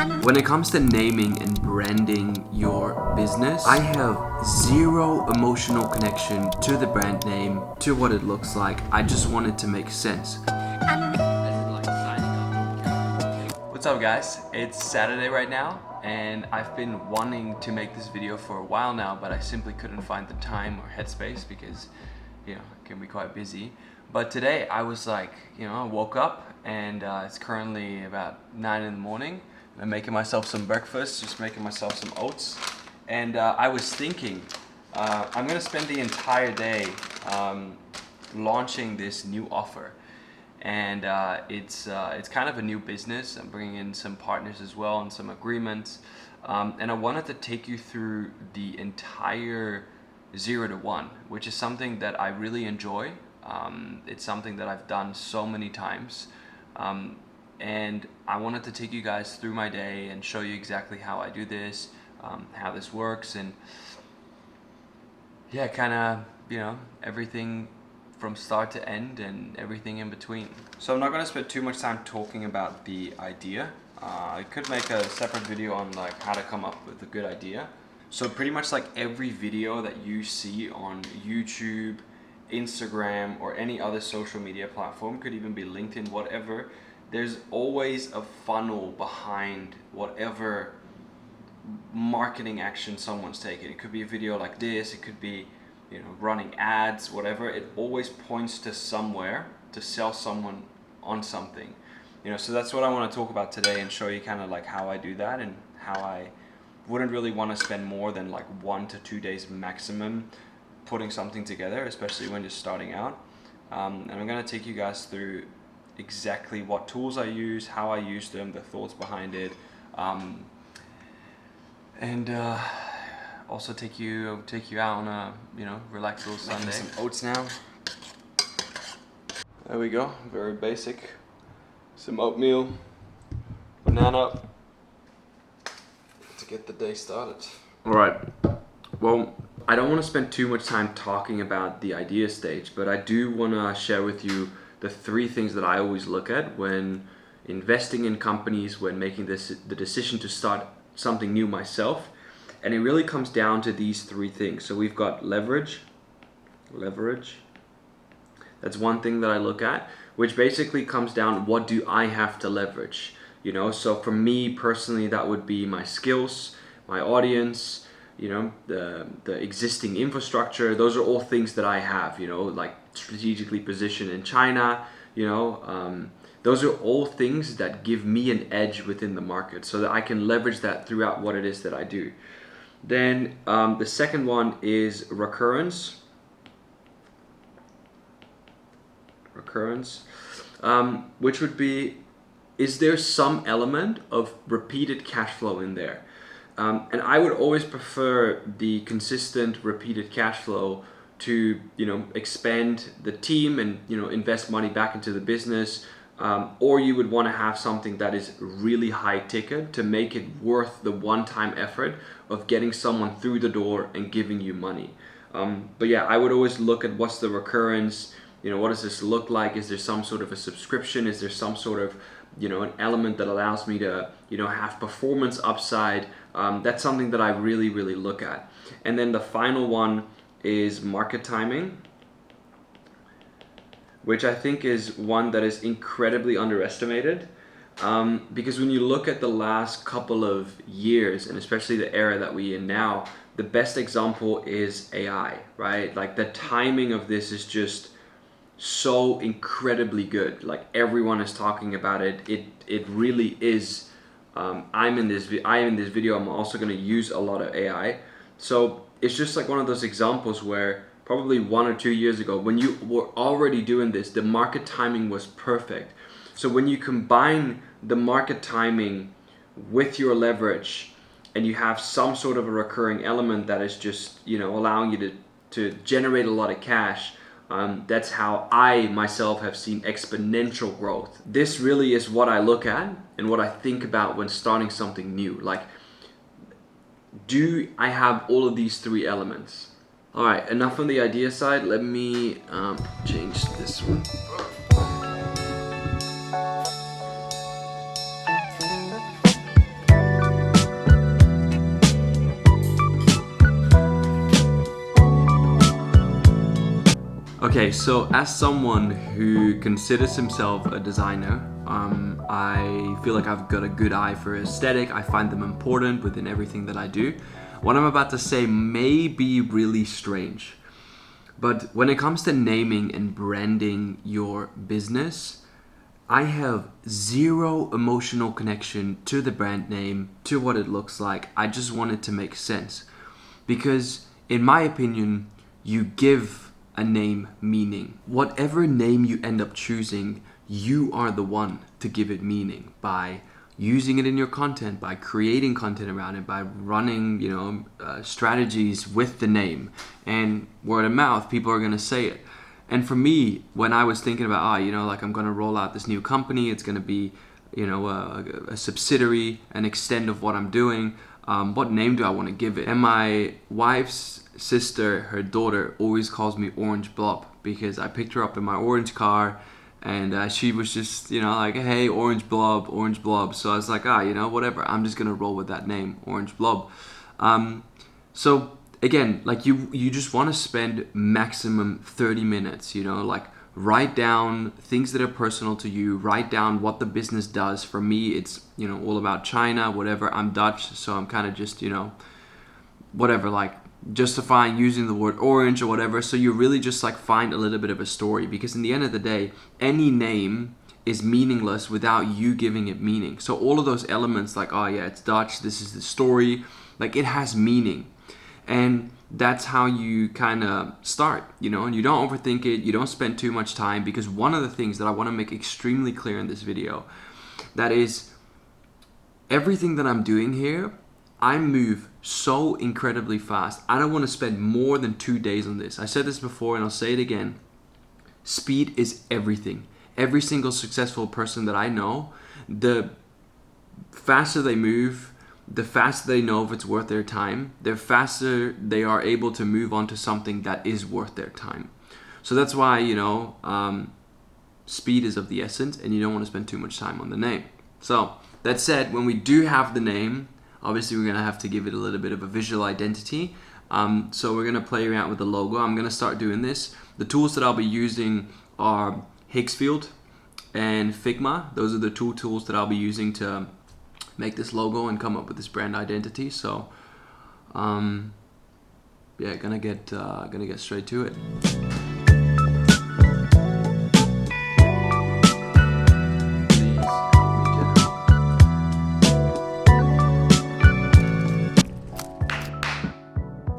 When it comes to naming and branding your business, I have zero emotional connection to the brand name, to what it looks like. I just want it to make sense. What's up guys? It's Saturday right now and I've been wanting to make this video for a while now, but I simply couldn't find the time or headspace because, it can be quite busy. But today I was like, I woke up and it's currently about 9 in the morning. I'm making myself some breakfast, just making myself some oats. And I was thinking, I'm gonna spend the entire day launching this new offer. And it's kind of a new business. I'm bringing in some partners as well and some agreements. And I wanted to take you through the entire 0 to 1, which is something that I really enjoy. It's something that I've done so many times. And I wanted to take you guys through my day and show you exactly how I do this, how this works, and yeah, kind of, everything from start to end and everything in between. So I'm not going to spend too much time talking about the idea. I could make a separate video on like how to come up with a good idea. So pretty much like every video that you see on YouTube, Instagram, or any other social media platform, could even be LinkedIn, whatever, there's always a funnel behind whatever marketing action someone's taking. It could be a video like this, it could be running ads, whatever. It always points to somewhere to sell someone on something. So that's what I want to talk about today and show you kind of like how I do that and how I wouldn't really want to spend more than like 1 to 2 days maximum putting something together, especially when you're starting out. And I'm going to take you guys through exactly what tools I use, how I use them, the thoughts behind it, and also take you out on a relaxed little Sunday. Some oats now. There we go, very basic. Some oatmeal, banana to get the day started. All right. Well, I don't want to spend too much time talking about the idea stage, but I do want to share with you the 3 things that I always look at when investing in companies, when making the decision to start something new myself. And it really comes down to these 3 things. So we've got leverage. That's one thing that I look at, which basically comes down, what do I have to leverage? So for me personally, that would be my skills, my audience, the existing infrastructure. Those are all things that I have, like strategically positioned in China, those are all things that give me an edge within the market so that I can leverage that throughout what it is that I do. Then the second one is recurrence, which would be, is there some element of repeated cash flow in there? And I would always prefer the consistent repeated cash flow to expand the team and invest money back into the business, or you would want to have something that is really high ticket to make it worth the one-time effort of getting someone through the door and giving you money. But yeah, I would always look at what's the recurrence. What does this look like? Is there some sort of a subscription? Is there some sort of an element that allows me to have performance upside? That's something that I really look at. And then the final one is market timing, which I think is one that is incredibly underestimated, because when you look at the last couple of years, and especially the era that we're in now, the best example is AI, right? Like the timing of this is just so incredibly good. Like everyone is talking about it. It really is. I am in this video. I'm also going to use a lot of AI. So it's just like one of those examples where probably 1 or 2 years ago, when you were already doing this, the market timing was perfect. So when you combine the market timing with your leverage, and you have some sort of a recurring element that is just allowing you to generate a lot of cash, that's how I myself have seen exponential growth. This really is what I look at and what I think about when starting something new. Like, do I have all of these 3 elements? All right, enough on the idea side. Let me change this one. Okay, so as someone who considers himself a designer, I feel like I've got a good eye for aesthetic. I find them important within everything that I do. What I'm about to say may be really strange, but when it comes to naming and branding your business, I have zero emotional connection to the brand name, to what it looks like. I just want it to make sense. Because, in my opinion, you give a name meaning. Whatever name you end up choosing, you are the one to give it meaning by using it in your content, by creating content around it, by running, strategies with the name. And word of mouth, people are going to say it. And for me, when I was thinking about, I'm going to roll out this new company, it's going to be, a subsidiary, an extent of what I'm doing. What name do I want to give it? And my wife's sister, her daughter, always calls me Orange Blob because I picked her up in my orange car, and she was just, like, hey, Orange Blob, Orange Blob. So I was like, whatever. I'm just going to roll with that name, Orange Blob. So again, like you just want to spend maximum 30 minutes, like write down things that are personal to you, write down what the business does. For me, it's, all about China, whatever. I'm Dutch, so I'm kind of just, whatever, like justifying using the word orange or whatever. So you really just like find a little bit of a story, because in the end of the day, any name is meaningless without you giving it meaning. So all of those elements, like, oh yeah, it's Dutch, this is the story, like it has meaning. And that's how you kind of start, and you don't overthink it, you don't spend too much time, because one of the things that I want to make extremely clear in this video, that is everything that I'm doing here, I move so incredibly fast. I don't want to spend more than 2 days on this. I said this before and I'll say it again. Speed is everything. Every single successful person that I know, the faster they move, the faster they know if it's worth their time, the faster they are able to move on to something that is worth their time. So that's why, speed is of the essence, and you don't want to spend too much time on the name. So that said, when we do have the name, obviously we're going to have to give it a little bit of a visual identity. So we're going to play around with the logo. I'm going to start doing this. The tools that I'll be using are Higgsfield and Figma. Those are the two tools that I'll be using to make this logo and come up with this brand identity. So gonna get straight to it.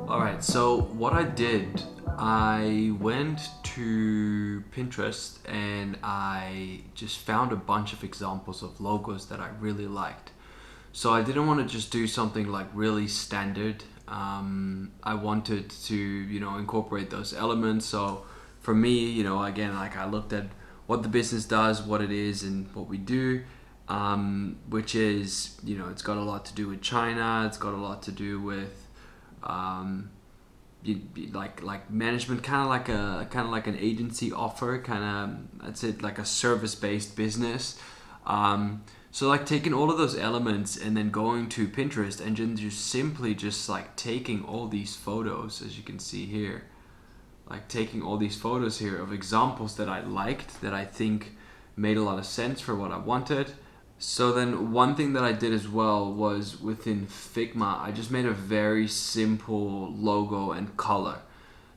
Alright, so what I did, I went to Pinterest and I just found a bunch of examples of logos that I really liked. So I didn't want to just do something like really standard. I wanted to, incorporate those elements. So for me, again, like I looked at what the business does, what it is, and what we do, which is, it's got a lot to do with China. It's got a lot to do with, like management, kind of like an agency offer, that's it, like a service-based business. So like taking all of those elements and then going to Pinterest and then just simply just like taking all these photos, as you can see here, like taking all these photos here of examples that I liked, that I think made a lot of sense for what I wanted. So then one thing that I did as well was within Figma, I just made a very simple logo and color.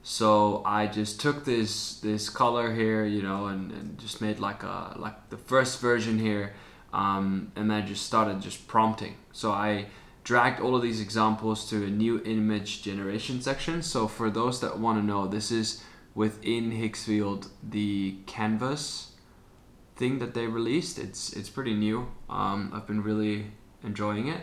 So I just took this color here, and just made like the first version here. And then I just started just prompting. So I dragged all of these examples to a new image generation section. So for those that want to know, this is within Higgsfield, the canvas thing that they released. It's pretty new. I've been really enjoying it,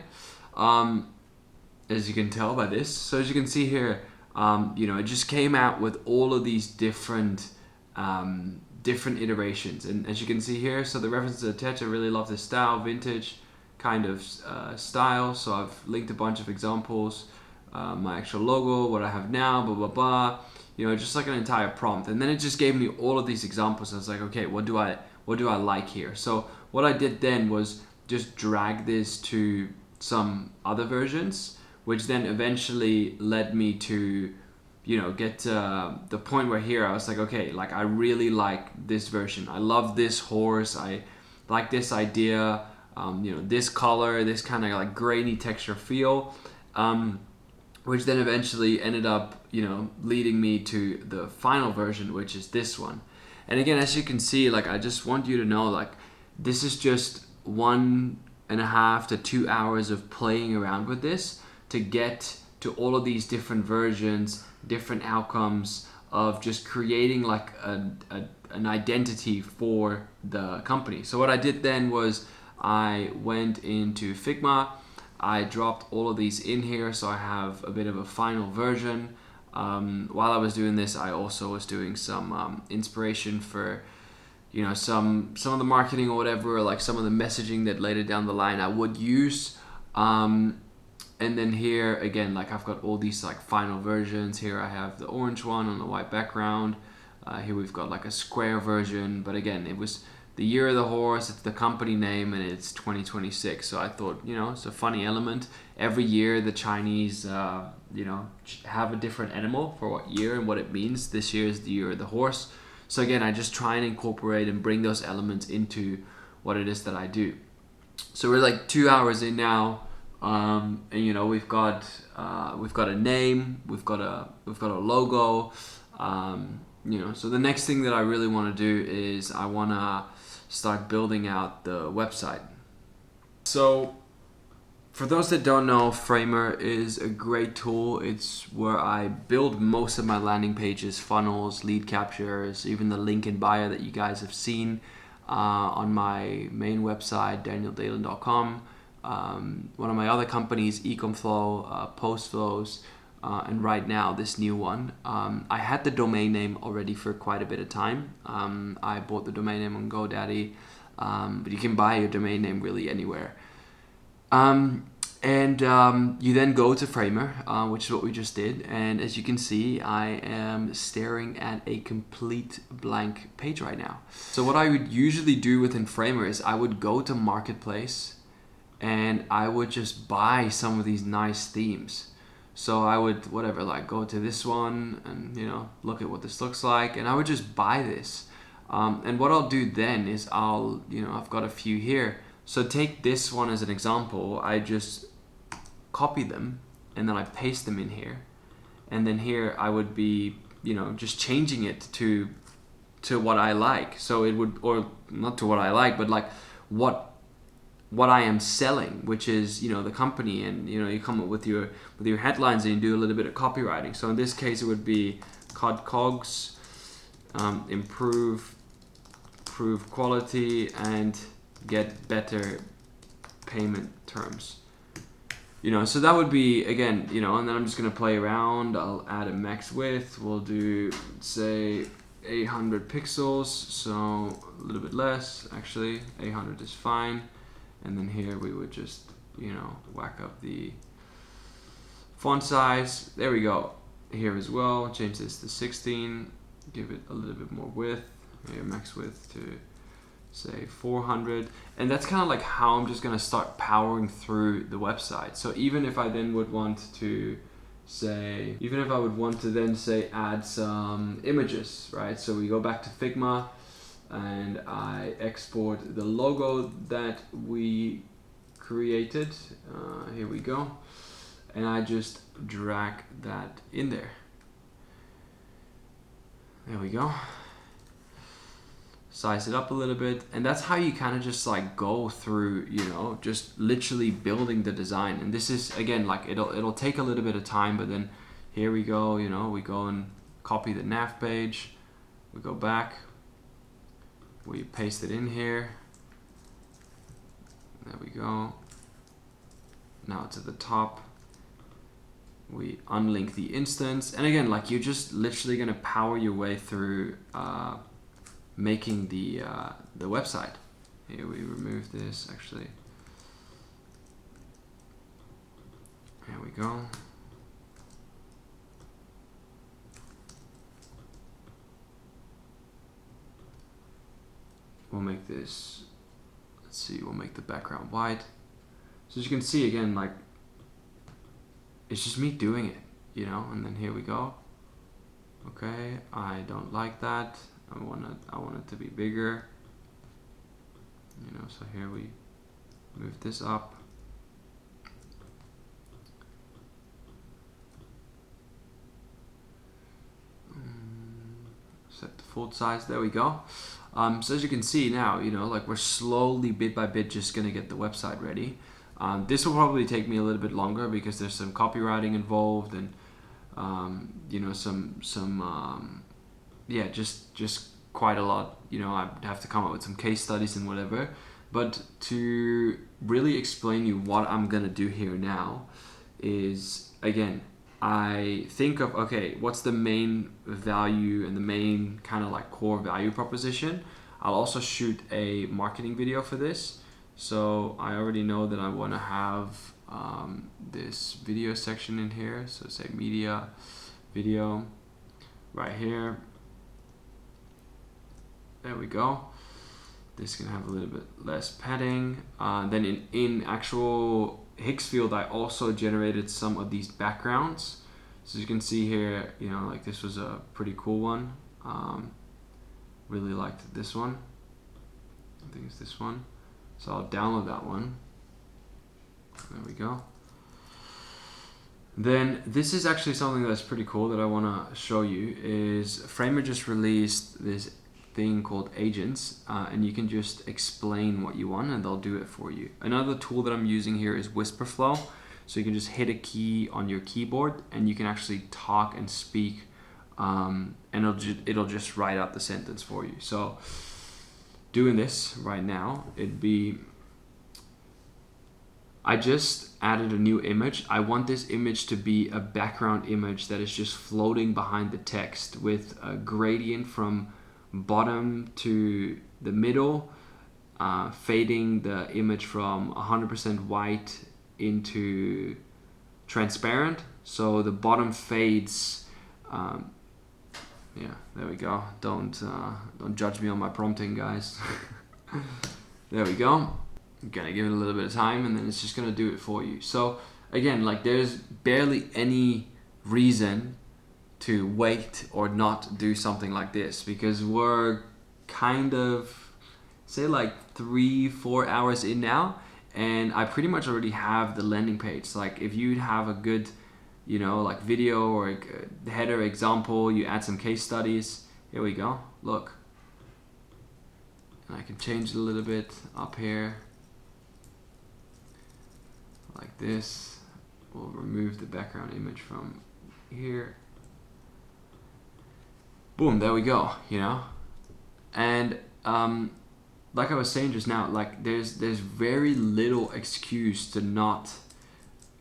as you can tell by this. So as you can see here, it just came out with all of these different iterations, and as you can see here, so the references attached, I really love this style, vintage kind of style. So I've linked a bunch of examples, my actual logo, what I have now, blah blah blah, just like an entire prompt. And then it just gave me all of these examples. I was like, okay, what do I like here? So what I did then was just drag this to some other versions, which then eventually led me to get to the point where here I was like, okay, like I really like this version. I love this horse. I like this idea. This color, this kind of like grainy texture feel, which then eventually ended up, leading me to the final version, which is this one. And again, as you can see, like I just want you to know, like this is just 1.5 to 2 hours of playing around with this to get to all of these different versions, different outcomes of just creating like an identity for the company. So what I did then was I went into Figma, I dropped all of these in here so I have a bit of a final version. While I was doing this, I also was doing some inspiration for some of the marketing or whatever, or like some of the messaging that later down the line I would use. And then here again, like I've got all these like final versions. Here I have the orange one on the white background. Here we've got like a square version, but again, it was the year of the horse, it's the company name, and it's 2026. So I thought, it's a funny element. Every year the Chinese, have a different animal for what year and what it means. This year is the year of the horse. So again, I just try and incorporate and bring those elements into what it is that I do. So we're like 2 hours in now. And we've got a name, we've got a logo. So the next thing that I really want to do is I want to start building out the website. So for those that don't know, Framer is a great tool. It's where I build most of my landing pages, funnels, lead captures, even the link in bio that you guys have seen on my main website, danieldahlin.com. One of my other companies, Ecomflow, Postflows, and right now this new one. I had the domain name already for quite a bit of time. I bought the domain name on GoDaddy, but you can buy your domain name really anywhere. You then go to Framer, which is what we just did, and as you can see, I am staring at a complete blank page right now. So what I would usually do within Framer is I would go to Marketplace and I would just buy some of these nice themes. So I would go to this one and look at what this looks like, and I would just buy this. And what I'll do then is I've got a few here. So take this one as an example. I just copy them and then I paste them in here. And then here I would be, just changing it to what I like. So it would, or not to what I like, but like what I am selling, which is, the company, and, you come up with your headlines and you do a little bit of copywriting. So in this case, it would be cut COGS, improve quality, and get better payment terms. So that would be, again, and then I'm just going to play around. I'll add a max width. We'll do, say, 800 pixels. So a little bit less, actually. 800 is fine. And then here we would just, whack up the font size. There we go. Here as well, change this to 16. Give it a little bit more width. Here, max width to, say, 400. And that's kind of like how I'm just going to start powering through the website. So even if I then would want to say, add some images, right? So we go back to Figma and I export the logo that we created. Here we go. And I just drag that in there. There we go. Size it up a little bit, and that's how you kind of just like go through, just literally building the design. And this is, again, like it'll take a little bit of time, but then here we go, we go and copy the nav page, we go back, we paste it in here, there we go. Now to the top, we unlink the instance, and again, like you're just literally gonna power your way through making the website. Here we remove this, actually. There we go. We'll make this, let's see, we'll make the background white. So as you can see, again, like it's just me doing it, and then here we go. Okay, I don't like that. I want it to be bigger. You know, so here we move this up. Set the font size. There we go. So as you can see now, you know, like we're slowly bit by bit just gonna get the website ready. This will probably take me a little bit longer because there's some copywriting involved and you know, yeah, just quite a lot. You know, I have to come up with some case studies and whatever. But to really explain you what I'm gonna do here now is, again, I think of, okay, what's the main value and the main kind of like core value proposition. I'll also shoot a marketing video for this. So I already know that I want to have this video section in here. So say media, video, right here. There we go. This can have a little bit less padding. Then in actual Higgsfield, I also generated some of these backgrounds. So you can see here, you know, like this was a pretty cool one. Really liked this one. I think it's this one. So I'll download that one. There we go. Then this is actually something that's pretty cool that I want to show you. Is Framer just released this thing called agents, and you can just explain what you want and they'll do it for you. Another tool that I'm using here is Whisperflow. So you can just hit a key on your keyboard and you can actually talk and speak, and it'll just write out the sentence for you. So doing this right now, it'd be, I just added a new image. I want this image to be a background image that is just floating behind the text with a gradient from bottom to the middle, fading the image from 100% white into transparent. So the bottom fades. Yeah, there we go. Don't judge me on my prompting, guys. There we go. I'm gonna give it a little bit of time and then it's just gonna do it for you. So again, like there's barely any reason to wait or not do something like this because we're kind of, say, like 3-4 hours in now, and I pretty much already have the landing page. Like if you have a good, you know, like video or a header example, you add some case studies. Here we go. Look, and I can change it a little bit up here like this. We'll remove the background image from here. Boom, there we go, you know. And like I was saying just now, like there's very little excuse to not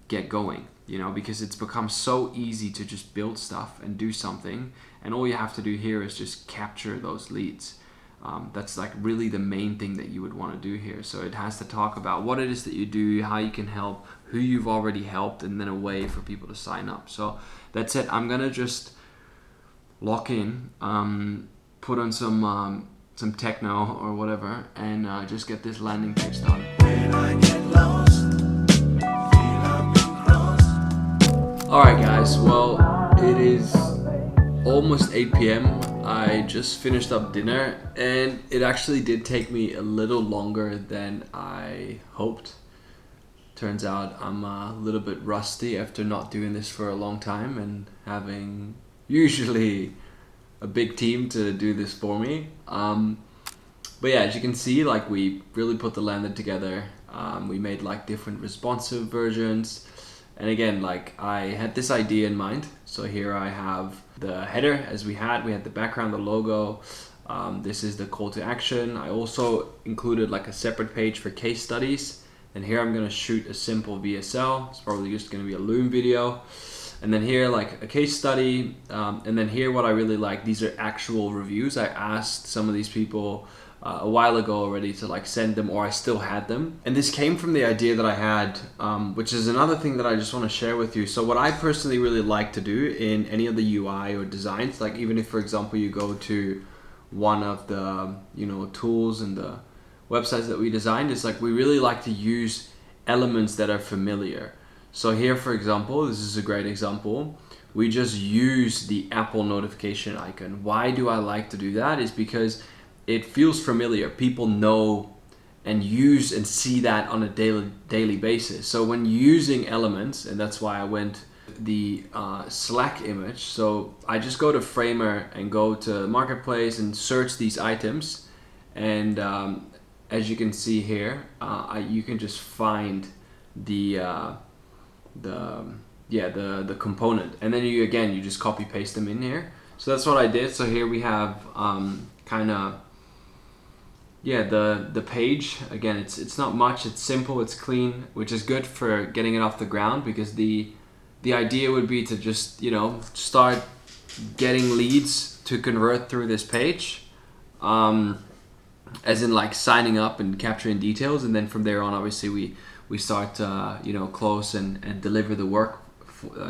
get going, you know, because it's become so easy to just build stuff and do something, and all you have to do here is just capture those leads. That's like really the main thing that you would want to do here. So it has to talk about what it is that you do, how you can help, who you've already helped, and then a way for people to sign up. So that's it. I'm gonna just lock in, put on some techno or whatever, and just get this landing page started. When I get lost, alright guys, well, it is almost 8 p.m. I just finished up dinner and it actually did take me a little longer than I hoped. Turns out I'm a little bit rusty after not doing this for a long time and having usually a big team to do this for me. But yeah, as you can see, like we really put the landing together. We made like different responsive versions. And again, like I had this idea in mind. So here I have the header as we had the background, the logo. This is the call to action. I also included like a separate page for case studies. And here I'm gonna shoot a simple VSL. It's probably just gonna be a Loom video. And then here like a case study. And then here what I really like, these are actual reviews. I asked some of these people a while ago already to like send them, or I still had them. And this came from the idea that I had, which is another thing that I just want to share with you. So what I personally really like to do in any of the UI or designs, like even if for example you go to one of the, you know, tools and the websites that we designed, is like we really like to use elements that are familiar. So here for example, this is a great example. we just use the Apple notification icon. Why do I like to do that? Is because it feels familiar. People know and use and see that on a daily basis. So when using elements, and that's why I went the Slack image. So I just go to Framer and go to Marketplace and search these items, and as you can see here, you can just find the component, and then you just copy paste them in here. So that's what I did. So here we have the page. Again, it's not much, it's simple, it's clean, which is good for getting it off the ground, because the idea would be to just, you know, start getting leads to convert through this page, as in like signing up and capturing details, and then from there on, obviously we start close and deliver the work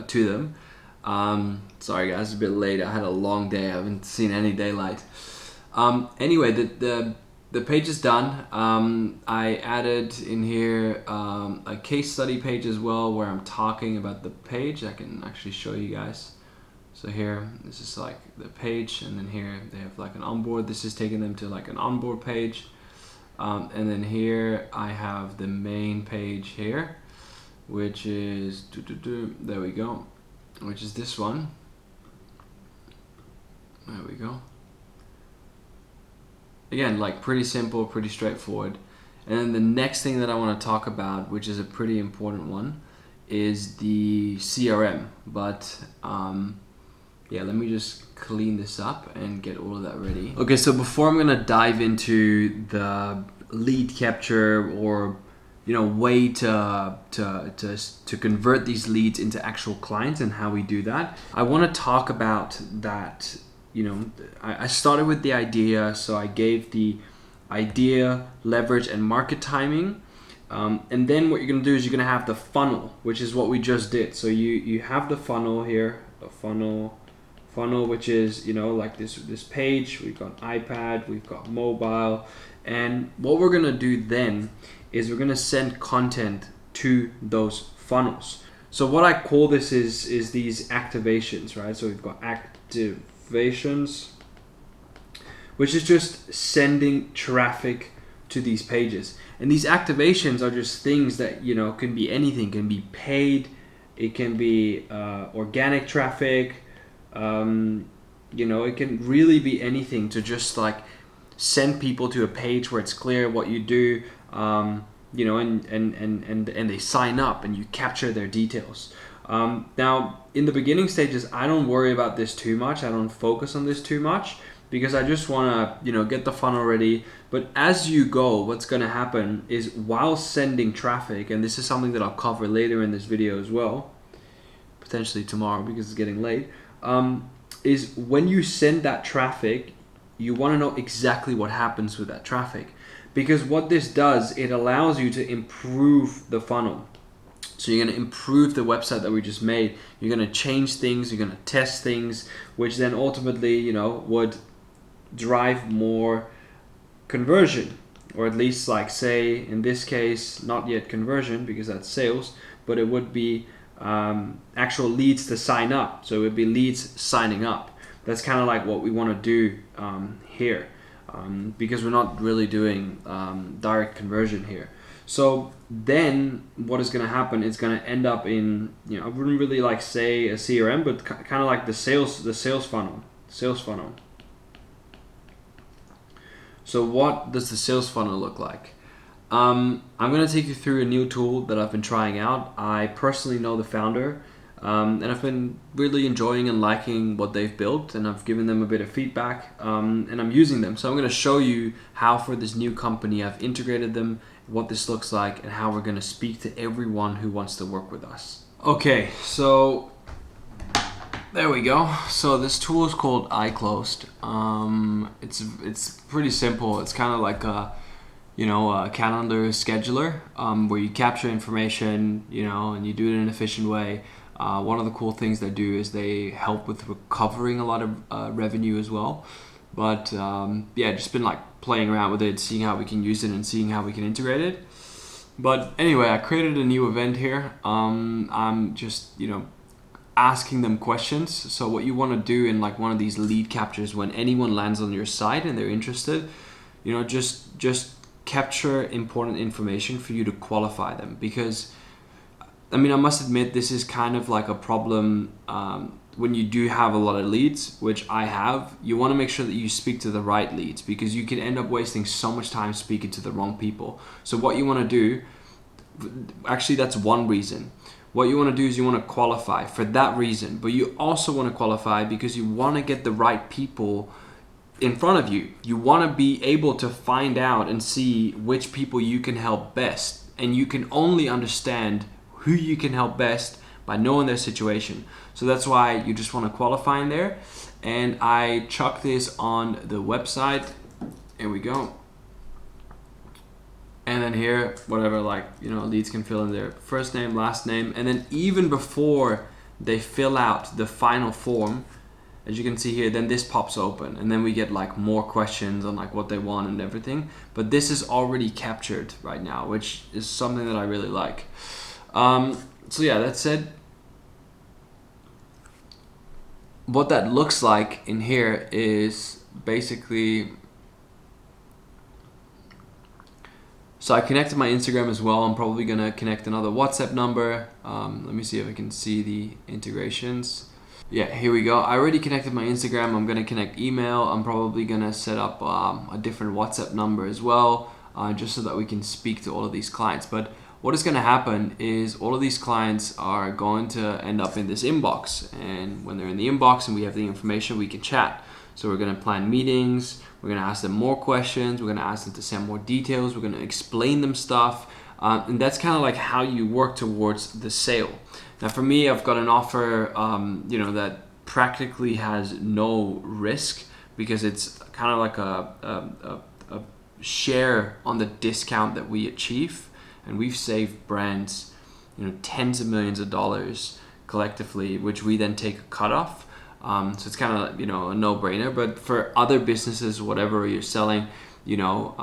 to them. Sorry guys, it's a bit late. I had a long day. I haven't seen any daylight. Anyway, the page is done. I added in here a case study page as well, where I'm talking about the page. I can actually show you guys. So here, this is like the page, and then here they have like an onboard. This is taking them to like an onboard page. And then here I have the main page here, which is, there we go, which is this one. There we go. Again, like pretty simple, pretty straightforward. And then the next thing that I want to talk about, which is a pretty important one, is the CRM. But let me just clean this up and get all of that ready. Okay, so before I'm gonna dive into the lead capture, or way to convert these leads into actual clients and how we do that, I want to talk about that. I started with the idea, so I gave the idea, leverage, and market timing. And then what you're going to do is you're going to have the funnel, which is what we just did. So you have the funnel here, the funnel, which is, like this page. We've got iPad, we've got mobile. And what we're going to do then is we're going to send content to those funnels. So what I call this is these activations, right? So we've got activations, which is just sending traffic to these pages. And these activations are just things that, can be anything. Can be paid, it can be organic traffic, it can really be anything to just like send people to a page where it's clear what you do, and they sign up and you capture their details. Now, in the beginning stages, I don't worry about this too much. I don't focus on this too much, because I just want to, get the funnel ready. But as you go, what's going to happen is, while sending traffic, and this is something that I'll cover later in this video as well, potentially tomorrow because it's getting late, is when you send that traffic, you want to know exactly what happens with that traffic. Because what this does, it allows you to improve the funnel. So you're going to improve the website that we just made. You're going to change things. You're going to test things, which then ultimately, would drive more conversion, or at least, like, say in this case, not yet conversion because that's sales, but it would be actual leads to sign up. So it would be leads signing up. That's kind of like what we want to do here, because we're not really doing direct conversion here. So then what is going to happen, it's going to end up in, I wouldn't really like say a CRM, but kind of like the sales funnel. So what does the sales funnel look like? I'm going to take you through a new tool that I've been trying out. I personally know the founder, and I've been really enjoying and liking what they've built, and I've given them a bit of feedback, and I'm using them. So I'm going to show you how, for this new company, I've integrated them, what this looks like, and how we're going to speak to everyone who wants to work with us. Okay, so there we go. So this tool is called iClosed. It's pretty simple. It's kind of like a calendar scheduler, where you capture information, and you do it in an efficient way. One of the cool things they do is they help with recovering a lot of revenue as well. But just been like playing around with it, seeing how we can use it and seeing how we can integrate it. But anyway, I created a new event here. I'm just asking them questions. So what you want to do in like one of these lead captures, when anyone lands on your site and they're interested, you know, just capture important information for you to qualify them. Because I mean, I must admit, this is kind of like a problem when you do have a lot of leads, which I have. You want to make sure that you speak to the right leads, because you can end up wasting so much time speaking to the wrong people. So what you want to do, actually that's one reason. What you want to do is you want to qualify for that reason, but you also want to qualify because you want to get the right people in front of you. You want to be able to find out and see which people you can help best, and you can only understand who you can help best by knowing their situation. So that's why you just want to qualify in there. And I chuck this on the website. Here we go. And then here, whatever, like, you know, leads can fill in their first name, last name, and then even before they fill out the final form, as you can see here, then this pops open, and then we get like more questions on like what they want and everything. But this is already captured right now, which is something that I really like. So yeah, that said, what that looks like in here is basically, so I connected my Instagram as well. I'm probably gonna connect another WhatsApp number. Let me see if I can see the integrations. Yeah, here we go. I already connected my Instagram. I'm gonna connect email. I'm probably gonna set up a different WhatsApp number as well, just so that we can speak to all of these clients. But what is going to happen is all of these clients are going to end up in this inbox, and when they're in the inbox and we have the information, we can chat. So we're going to plan meetings, we're going to ask them more questions, we're going to ask them to send more details, we're going to explain them stuff, and that's kind of like how you work towards the sale. Now for me, I've got an offer you know, that practically has no risk, because it's kind of like a share on the discount that we achieve. And we've saved brands, you know, tens of millions of dollars collectively, which we then take a cut off. So it's kind of, you know, a no-brainer. But for other businesses, whatever you're selling, you know,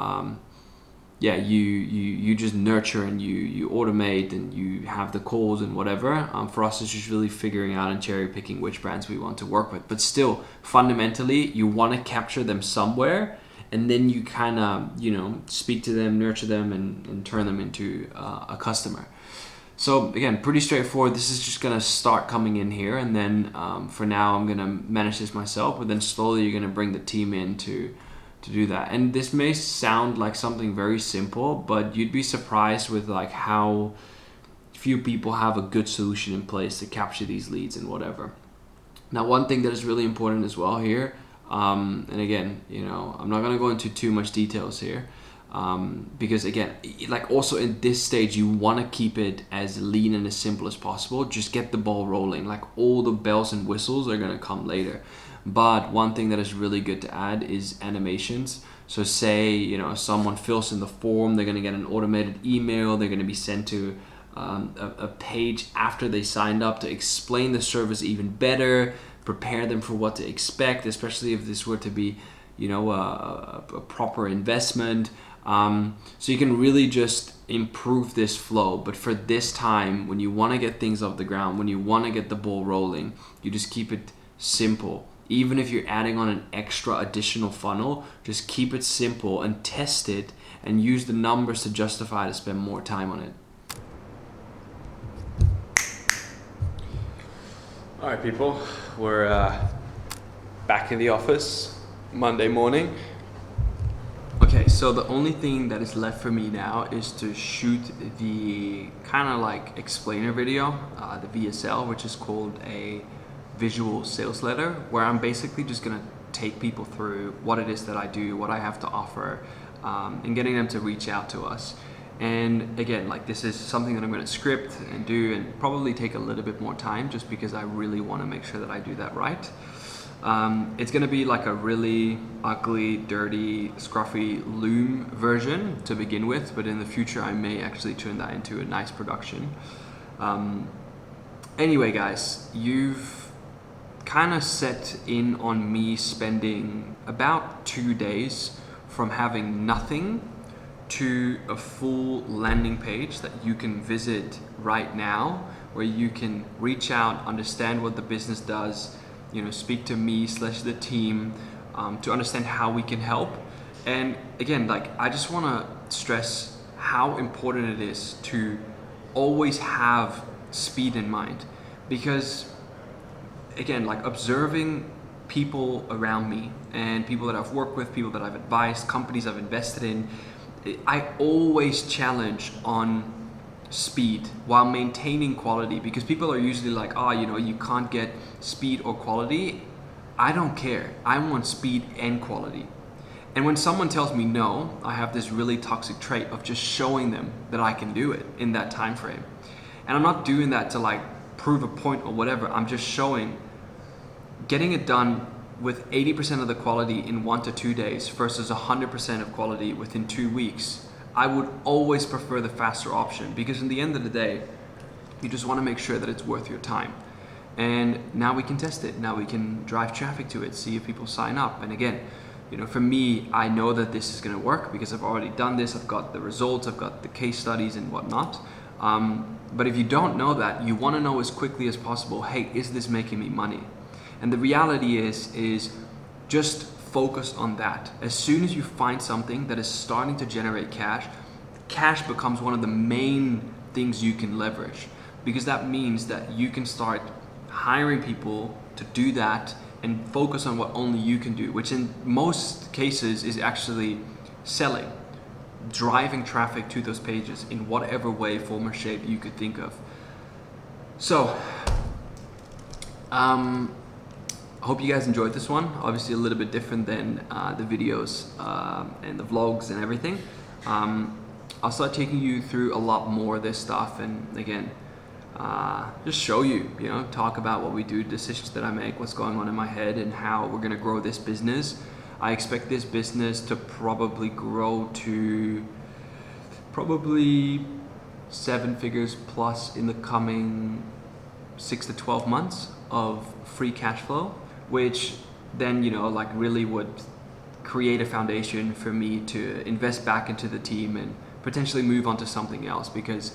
yeah, you just nurture and you automate and you have the calls and whatever. For us, it's just really figuring out and cherry picking which brands we want to work with. But still, fundamentally, you want to capture them somewhere. And then you kind of, you know, speak to them, nurture them, and turn them into a customer. So again, pretty straightforward. This is just gonna start coming in here, and then for now, I'm gonna manage this myself. But then slowly, you're gonna bring the team in to do that. And this may sound like something very simple, but you'd be surprised with like how few people have a good solution in place to capture these leads and whatever. Now, one thing that is really important as well here. And again, you know, I'm not going to go into too much details here, because again, like also in this stage, you want to keep it as lean and as simple as possible. Just get the ball rolling. Like all the bells and whistles are going to come later. But one thing that is really good to add is animations. So say, you know, someone fills in the form, they're going to get an automated email. They're going to be sent to a page after they signed up to explain the service even better, prepare them for what to expect, especially if this were to be, you know, a proper investment. So you can really just improve this flow. But for this time, when you want to get things off the ground, when you want to get the ball rolling, you just keep it simple. Even if you're adding on an extra additional funnel, just keep it simple and test it and use the numbers to justify to spend more time on it. All right, people, we're back in the office Monday morning. Okay, so the only thing that is left for me now is to shoot the kind of like explainer video, the VSL, which is called a visual sales letter, where I'm basically just gonna take people through what it is that I do, what I have to offer, and getting them to reach out to us. And again, like this is something that I'm going to script and do and probably take a little bit more time, just because I really want to make sure that I do that right. It's going to be like a really ugly, dirty, scruffy loom version to begin with, but in the future I may actually turn that into a nice production. Anyway guys, you've kind of set in on me spending about 2 days from having nothing to a full landing page that you can visit right now, where you can reach out, understand what the business does, speak to me / the team to understand how we can help. And again, like, I just want to stress how important it is to always have speed in mind, because again, like, observing people around me and people that I've worked with, people that I've advised, companies I've invested in, I always challenge on speed while maintaining quality, because people are usually like, you can't get speed or quality. I don't care. I want speed and quality. And when someone tells me no, I have this really toxic trait of just showing them that I can do it in that time frame. And I'm not doing that to like prove a point or whatever. I'm just showing getting it done with 80% of the quality in 1 to 2 days versus 100% of quality within 2 weeks. I would always prefer the faster option, because in the end of the day, you just want to make sure that it's worth your time. And now we can test it. Now we can drive traffic to it, see if people sign up. And again, for me, I know that this is going to work because I've already done this. I've got the results, I've got the case studies and whatnot. But if you don't know that, you want to know as quickly as possible, hey, is this making me money? And the reality is just focus on that. As soon as you find something that is starting to generate cash becomes one of the main things you can leverage, because that means that you can start hiring people to do that and focus on what only you can do, which in most cases is actually selling, driving traffic to those pages in whatever way, form, or shape you could think of. So, I hope you guys enjoyed this one. Obviously a little bit different than the videos and the vlogs and everything. I'll start taking you through a lot more of this stuff, and again, just show you, talk about what we do, decisions that I make, what's going on in my head, and how we're gonna grow this business. I expect this business to probably grow to probably 7 figures plus in the coming 6 to 12 months of free cash flow, which then, really would create a foundation for me to invest back into the team and potentially move on to something else. Because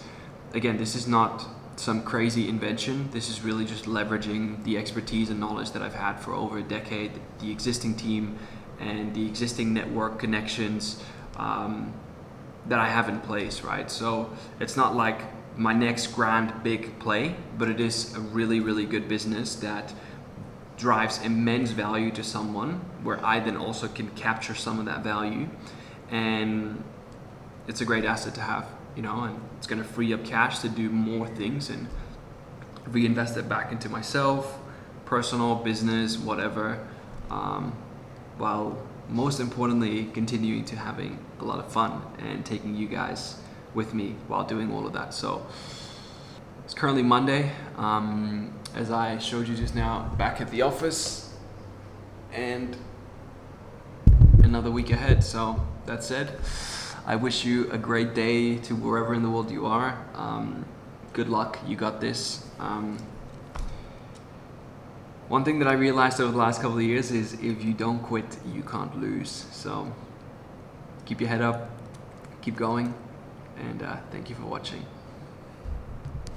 again, this is not some crazy invention. This is really just leveraging the expertise and knowledge that I've had for over a decade, the existing team and the existing network connections that I have in place, right? So it's not like my next grand big play, but it is a really, really good business that drives immense value to someone, where I then also can capture some of that value. And it's a great asset to have, and it's going to free up cash to do more things and reinvest it back into myself, personal, business, whatever, while most importantly continuing to having a lot of fun and taking you guys with me while doing all of that. So it's currently Monday, as I showed you just now, back at the office, and another week ahead. So that said, I wish you a great day to wherever in the world you are. Good luck, you got this. One thing that I realized over the last couple of years is if you don't quit, you can't lose. So keep your head up, keep going, and thank you for watching.